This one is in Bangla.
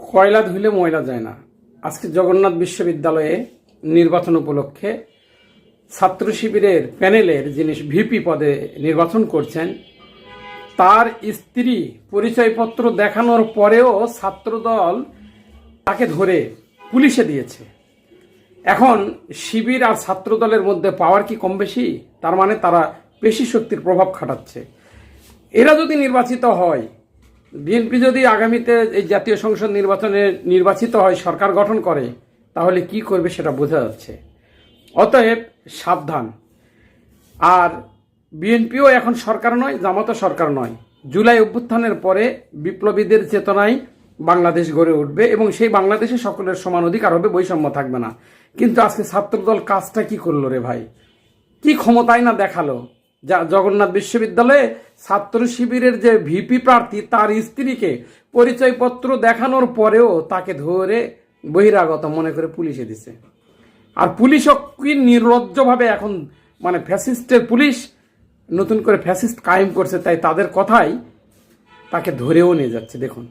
কয়লা ধুলে ময়লা যায় না। আজকে জগন্নাথ বিশ্ববিদ্যালয়ে নির্বাচন উপলক্ষে ছাত্র শিবিরের প্যানেলের যিনি ভিপি পদে নির্বাচন করছেন তার স্ত্রী পরিচয়পত্র দেখানোর পরেও ছাত্রদল তাকে ধরে পুলিশে দিয়েছে। এখন শিবির আর ছাত্রদলের মধ্যে পাওয়ার কি কম বেশি? তার মানে তারা পেশি শক্তির প্রভাব খাটাচ্ছে। এরা যদি নির্বাচিত হয়, বিএনপি যদি আগামীতে এই জাতীয় সংসদ নির্বাচনে নির্বাচিত হয়, সরকার গঠন করে, তাহলে কি করবে সেটা বোঝা যাচ্ছে। অতএব সাবধান। আর বিএনপিও এখন সরকার নয়, জামাতও সরকার নয়। জুলাই অভ্যুত্থানের পরে বিপ্লবীদের চেতনায় বাংলাদেশ গড়ে উঠবে এবং সেই বাংলাদেশে সকলের সমান অধিকার হবে, বৈষম্য থাকবে না। কিন্তু আজকে ছাত্রদল কাজটা কি করলো রে ভাই? কি ক্ষমতাই না দেখালো। যা জগন্নাথ বিশ্ববিদ্যালয়ে ছাত্র শিবিরের যে ভিপি প্রার্থী তার স্ত্রীকে পরিচয়পত্র দেখানোর পরেও তাকে ধরে বহিরাগত মনে করে পুলিশে দিছে। আর পুলিশও কি নির্লজ্জভাবে এখন মানে ফ্যাসিস্টের পুলিশ নতুন করে ফ্যাসিস্ট কায়েম করছে, তাই তাদের কথাই তাকে ধরেও নিয়ে যাচ্ছে। দেখুন।